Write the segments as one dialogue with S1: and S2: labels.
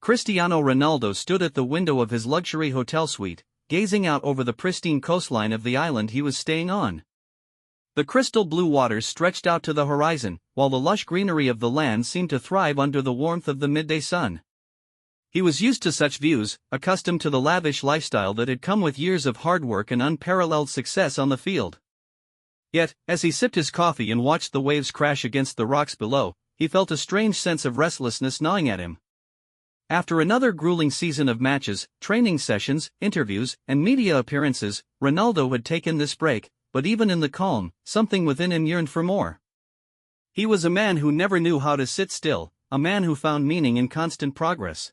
S1: Cristiano Ronaldo stood at the window of his luxury hotel suite, gazing out over the pristine coastline of the island he was staying on. The crystal blue waters stretched out to the horizon, while the lush greenery of the land seemed to thrive under the warmth of the midday sun. He was used to such views, accustomed to the lavish lifestyle that had come with years of hard work and unparalleled success on the field. Yet, as he sipped his coffee and watched the waves crash against the rocks below, he felt a strange sense of restlessness gnawing at him. After another grueling season of matches, training sessions, interviews, and media appearances, Ronaldo had taken this break, but even in the calm, something within him yearned for more. He was a man who never knew how to sit still, a man who found meaning in constant progress.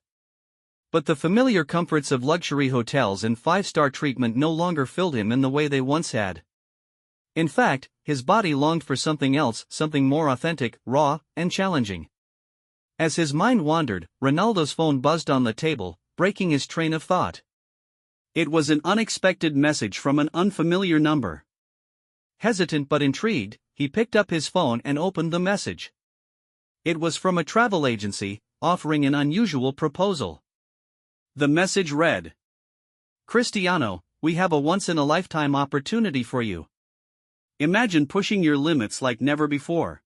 S1: But the familiar comforts of luxury hotels and five-star treatment no longer filled him in the way they once had. In fact, his body longed for something else, something more authentic, raw, and challenging. As his mind wandered, Ronaldo's phone buzzed on the table, breaking his train of thought. It was an unexpected message from an unfamiliar number. Hesitant but intrigued, he picked up his phone and opened the message. It was from a travel agency, offering an unusual proposal. The message read, "Cristiano, we have a once-in-a-lifetime opportunity for you. Imagine pushing your limits like never before.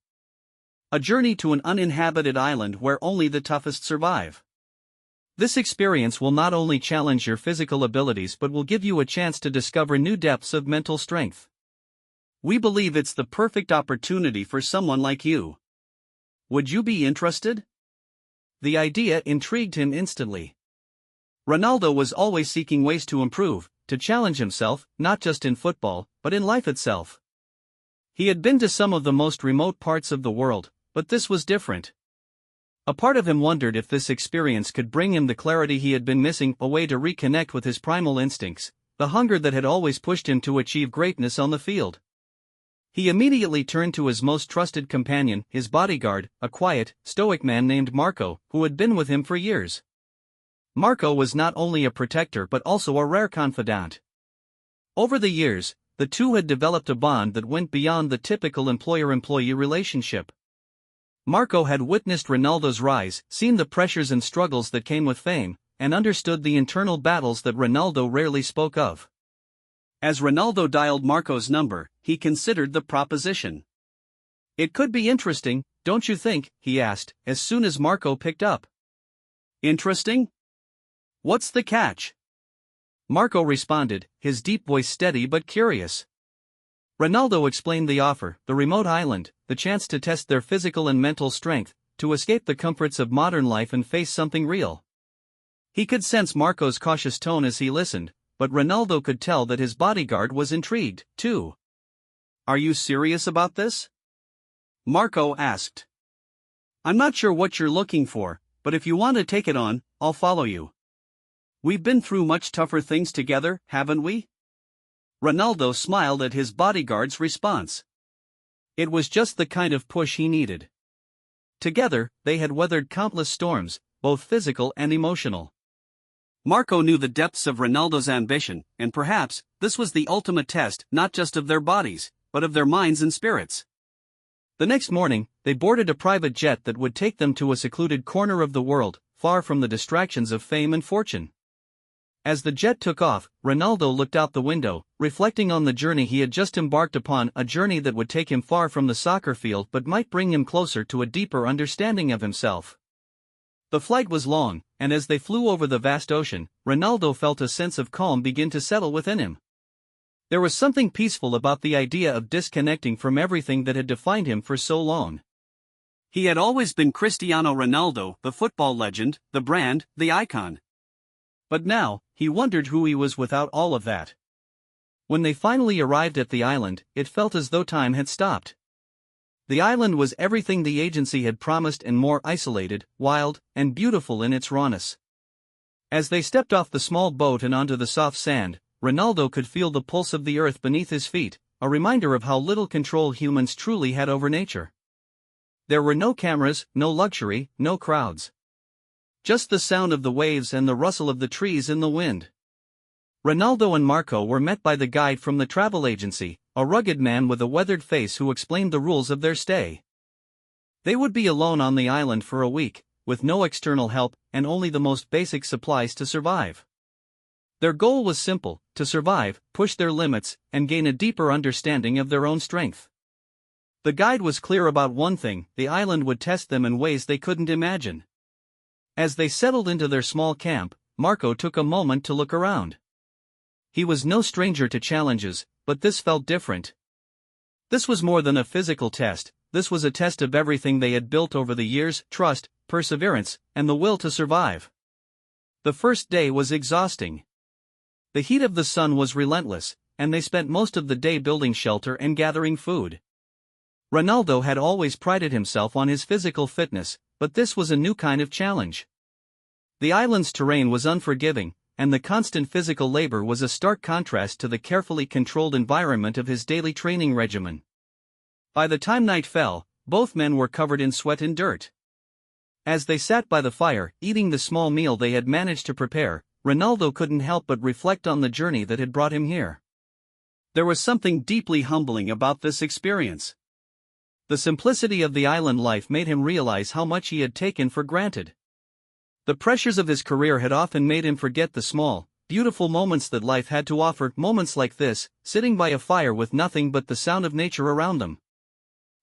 S1: A journey to an uninhabited island where only the toughest survive. This experience will not only challenge your physical abilities but will give you a chance to discover new depths of mental strength. We believe it's the perfect opportunity for someone like you. Would you be interested?" The idea intrigued him instantly. Ronaldo was always seeking ways to improve, to challenge himself, not just in football, but in life itself. He had been to some of the most remote parts of the world, but this was different. A part of him wondered if this experience could bring him the clarity he had been missing, a way to reconnect with his primal instincts, the hunger that had always pushed him to achieve greatness on the field. He immediately turned to his most trusted companion, his bodyguard, a quiet, stoic man named Marco, who had been with him for years. Marco was not only a protector but also a rare confidant. Over the years, the two had developed a bond that went beyond the typical employer-employee relationship. Marco had witnessed Ronaldo's rise, seen the pressures and struggles that came with fame, and understood the internal battles that Ronaldo rarely spoke of. As Ronaldo dialed Marco's number, he considered the proposition. "It could be interesting, don't you think?" he asked, as soon as Marco picked up. "Interesting? What's the catch?" Marco responded, his deep voice steady but curious. Ronaldo explained the offer, the remote island, the chance to test their physical and mental strength, to escape the comforts of modern life and face something real. He could sense Marco's cautious tone as he listened, but Ronaldo could tell that his bodyguard was intrigued, too. "Are you serious about this?" Marco asked. "I'm not sure what you're looking for, but if you want to take it on, I'll follow you. We've been through much tougher things together, haven't we?" Ronaldo smiled at his bodyguard's response. It was just the kind of push he needed. Together, they had weathered countless storms, both physical and emotional. Marco knew the depths of Ronaldo's ambition, and perhaps, this was the ultimate test, not just of their bodies, but of their minds and spirits. The next morning, they boarded a private jet that would take them to a secluded corner of the world, far from the distractions of fame and fortune. As the jet took off, Ronaldo looked out the window, reflecting on the journey he had just embarked upon, a journey that would take him far from the soccer field but might bring him closer to a deeper understanding of himself. The flight was long, and as they flew over the vast ocean, Ronaldo felt a sense of calm begin to settle within him. There was something peaceful about the idea of disconnecting from everything that had defined him for so long. He had always been Cristiano Ronaldo, the football legend, the brand, the icon. But now, he wondered who he was without all of that. When they finally arrived at the island, it felt as though time had stopped. The island was everything the agency had promised and more: isolated, wild, and beautiful in its rawness. As they stepped off the small boat and onto the soft sand, Ronaldo could feel the pulse of the earth beneath his feet, a reminder of how little control humans truly had over nature. There were no cameras, no luxury, no crowds. Just the sound of the waves and the rustle of the trees in the wind. Ronaldo and Marco were met by the guide from the travel agency, a rugged man with a weathered face who explained the rules of their stay. They would be alone on the island for a week, with no external help and only the most basic supplies to survive. Their goal was simple: to survive, push their limits, and gain a deeper understanding of their own strength. The guide was clear about one thing: the island would test them in ways they couldn't imagine. As they settled into their small camp, Marco took a moment to look around. He was no stranger to challenges, but this felt different. This was more than a physical test. This was a test of everything they had built over the years: trust, perseverance, and the will to survive. The first day was exhausting. The heat of the sun was relentless, and they spent most of the day building shelter and gathering food. Ronaldo had always prided himself on his physical fitness, but this was a new kind of challenge. The island's terrain was unforgiving, and the constant physical labor was a stark contrast to the carefully controlled environment of his daily training regimen. By the time night fell, both men were covered in sweat and dirt. As they sat by the fire, eating the small meal they had managed to prepare, Ronaldo couldn't help but reflect on the journey that had brought him here. There was something deeply humbling about this experience. The simplicity of the island life made him realize how much he had taken for granted. The pressures of his career had often made him forget the small, beautiful moments that life had to offer, moments like this, sitting by a fire with nothing but the sound of nature around them.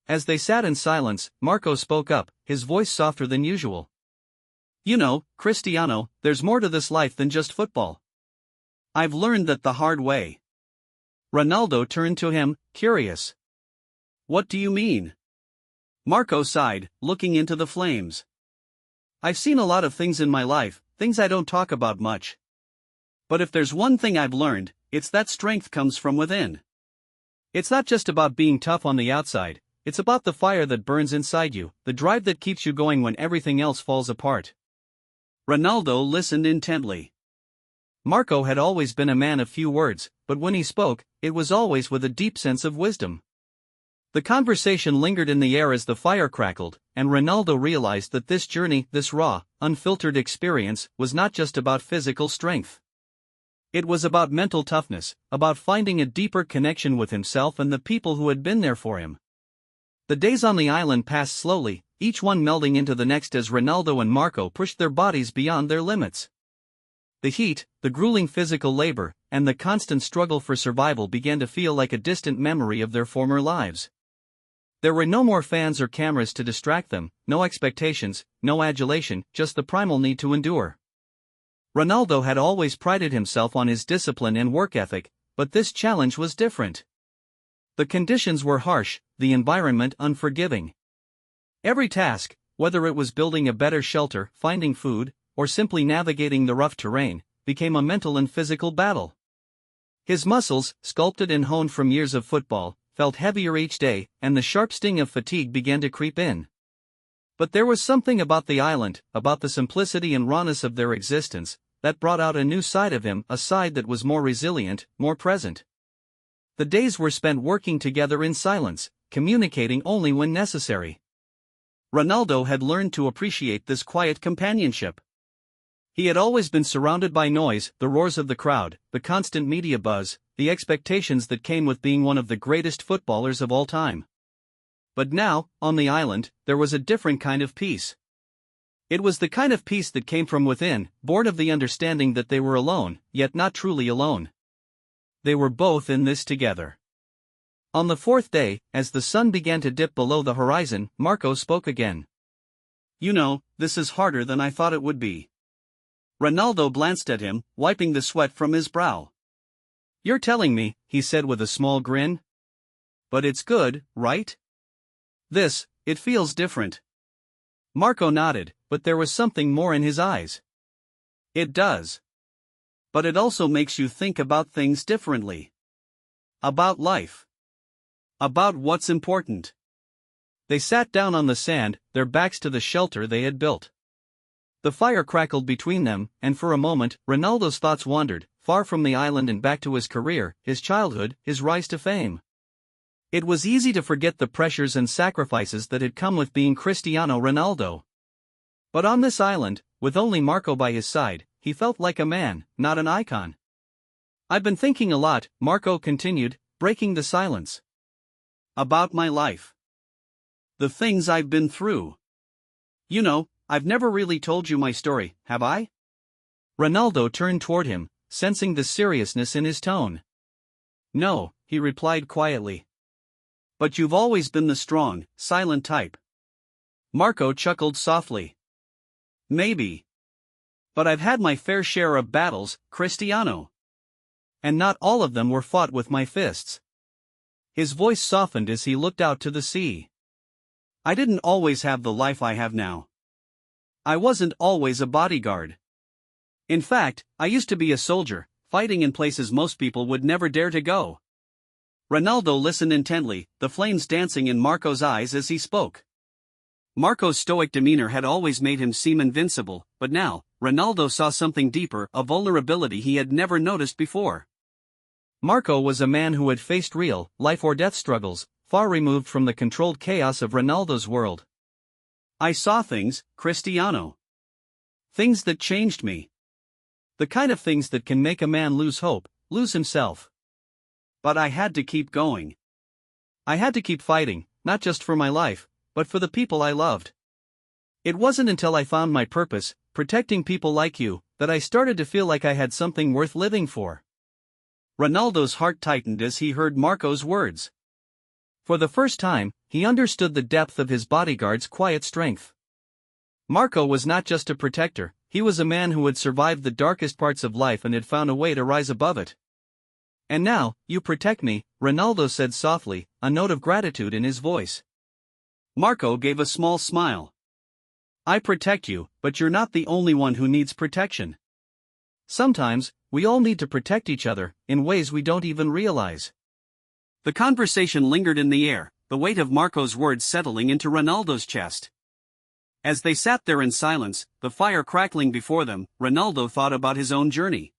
S1: As they sat in silence, Marco spoke up, his voice softer than usual. "You know, Cristiano, there's more to this life than just football. I've learned that the hard way." Ronaldo turned to him, curious. "What do you mean?" Marco sighed, looking into the flames. "I've seen a lot of things in my life, things I don't talk about much. But if there's one thing I've learned, it's that strength comes from within. It's not just about being tough on the outside, it's about the fire that burns inside you, the drive that keeps you going when everything else falls apart." Ronaldo listened intently. Marco had always been a man of few words, but when he spoke, it was always with a deep sense of wisdom. The conversation lingered in the air as the fire crackled, and Ronaldo realized that this journey, this raw, unfiltered experience, was not just about physical strength. It was about mental toughness, about finding a deeper connection with himself and the people who had been there for him. The days on the island passed slowly, each one melding into the next as Ronaldo and Marco pushed their bodies beyond their limits. The heat, the grueling physical labor, and the constant struggle for survival began to feel like a distant memory of their former lives. There were no more fans or cameras to distract them, no expectations, no adulation, just the primal need to endure. Ronaldo had always prided himself on his discipline and work ethic, but this challenge was different. The conditions were harsh, the environment unforgiving. Every task, whether it was building a better shelter, finding food, or simply navigating the rough terrain, became a mental and physical battle. His muscles, sculpted and honed from years of football, felt heavier each day, and the sharp sting of fatigue began to creep in. But there was something about the island, about the simplicity and rawness of their existence, that brought out a new side of him, a side that was more resilient, more present. The days were spent working together in silence, communicating only when necessary. Ronaldo had learned to appreciate this quiet companionship. He had always been surrounded by noise, the roars of the crowd, the constant media buzz, the expectations that came with being one of the greatest footballers of all time. But now, on the island, there was a different kind of peace. It was the kind of peace that came from within, born of the understanding that they were alone, yet not truly alone. They were both in this together. On the fourth day, as the sun began to dip below the horizon, Marco spoke again. "You know, this is harder than I thought it would be." Ronaldo glanced at him, wiping the sweat from his brow. "You're telling me," he said with a small grin. "But it's good, right? It feels different." Marco nodded, but there was something more in his eyes. "It does. But it also makes you think about things differently. About life. About what's important." They sat down on the sand, their backs to the shelter they had built. The fire crackled between them, and for a moment, Ronaldo's thoughts wandered, far from the island and back to his career, his childhood, his rise to fame. It was easy to forget the pressures and sacrifices that had come with being Cristiano Ronaldo. But on this island, with only Marco by his side, he felt like a man, not an icon. "I've been thinking a lot," Marco continued, breaking the silence. "About my life. The things I've been through. You know, I've never really told you my story, have I? Ronaldo turned toward him, sensing the seriousness in his tone. No, he replied quietly. But you've always been the strong, silent type. Marco chuckled softly. Maybe. But I've had my fair share of battles, Cristiano. And not all of them were fought with my fists. His voice softened as he looked out to the sea. I didn't always have the life I have now. I wasn't always a bodyguard. In fact, I used to be a soldier, fighting in places most people would never dare to go. Ronaldo listened intently, the flames dancing in Marco's eyes as he spoke. Marco's stoic demeanor had always made him seem invincible, but now, Ronaldo saw something deeper, a vulnerability he had never noticed before. Marco was a man who had faced real, life-or-death struggles, far removed from the controlled chaos of Ronaldo's world. I saw things, Cristiano. Things that changed me. The kind of things that can make a man lose hope, lose himself. But I had to keep going. I had to keep fighting, not just for my life, but for the people I loved. It wasn't until I found my purpose, protecting people like you, that I started to feel like I had something worth living for. Ronaldo's heart tightened as he heard Marco's words. For the first time, he understood the depth of his bodyguard's quiet strength. Marco was not just a protector, he was a man who had survived the darkest parts of life and had found a way to rise above it. And now, you protect me, Ronaldo said softly, a note of gratitude in his voice. Marco gave a small smile. I protect you, but you're not the only one who needs protection. Sometimes, we all need to protect each other, in ways we don't even realize. The conversation lingered in the air, the weight of Marco's words settling into Ronaldo's chest. As they sat there in silence, the fire crackling before them, Ronaldo thought about his own journey.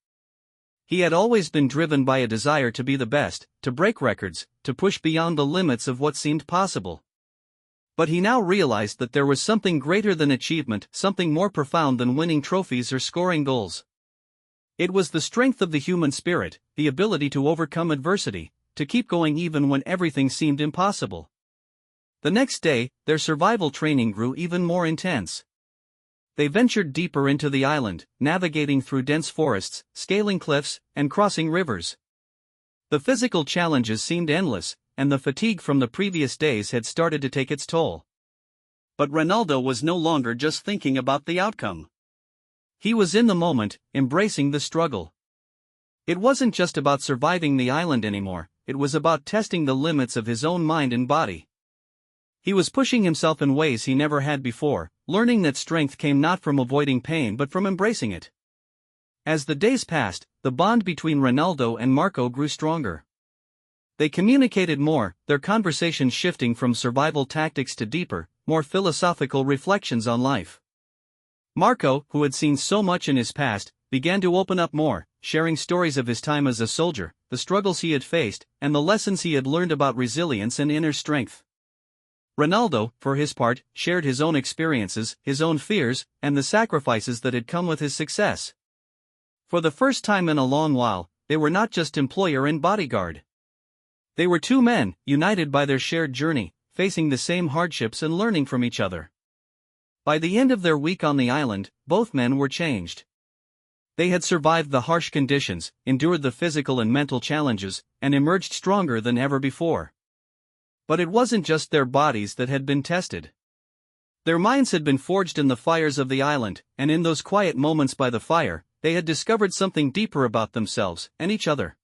S1: He had always been driven by a desire to be the best, to break records, to push beyond the limits of what seemed possible. But he now realized that there was something greater than achievement, something more profound than winning trophies or scoring goals. It was the strength of the human spirit, the ability to overcome adversity, to keep going even when everything seemed impossible. The next day, their survival training grew even more intense. They ventured deeper into the island, navigating through dense forests, scaling cliffs, and crossing rivers. The physical challenges seemed endless, and the fatigue from the previous days had started to take its toll. But Ronaldo was no longer just thinking about the outcome. He was in the moment, embracing the struggle. It wasn't just about surviving the island anymore, it was about testing the limits of his own mind and body. He was pushing himself in ways he never had before, learning that strength came not from avoiding pain but from embracing it. As the days passed, the bond between Ronaldo and Marco grew stronger. They communicated more, their conversations shifting from survival tactics to deeper, more philosophical reflections on life. Marco, who had seen so much in his past, began to open up more, sharing stories of his time as a soldier, the struggles he had faced, and the lessons he had learned about resilience and inner strength. Ronaldo, for his part, shared his own experiences, his own fears, and the sacrifices that had come with his success. For the first time in a long while, they were not just employer and bodyguard. They were two men, united by their shared journey, facing the same hardships and learning from each other. By the end of their week on the island, both men were changed. They had survived the harsh conditions, endured the physical and mental challenges, and emerged stronger than ever before. But it wasn't just their bodies that had been tested. Their minds had been forged in the fires of the island, and in those quiet moments by the fire, they had discovered something deeper about themselves and each other.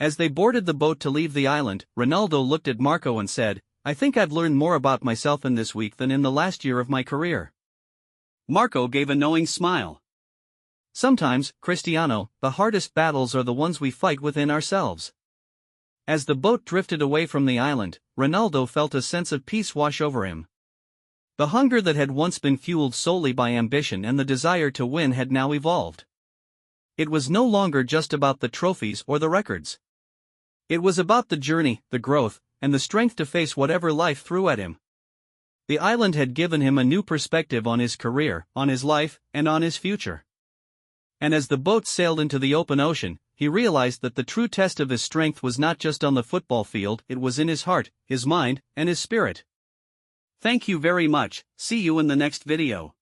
S1: As they boarded the boat to leave the island, Ronaldo looked at Marco and said, I think I've learned more about myself in this week than in the last year of my career. Marco gave a knowing smile. Sometimes, Cristiano, the hardest battles are the ones we fight within ourselves. As the boat drifted away from the island, Ronaldo felt a sense of peace wash over him. The hunger that had once been fueled solely by ambition and the desire to win had now evolved. It was no longer just about the trophies or the records. It was about the journey, the growth, and the strength to face whatever life threw at him. The island had given him a new perspective on his career, on his life, and on his future. And as the boat sailed into the open ocean, he realized that the true test of his strength was not just on the football field, it was in his heart, his mind, and his spirit. Thank you very much, see you in the next video.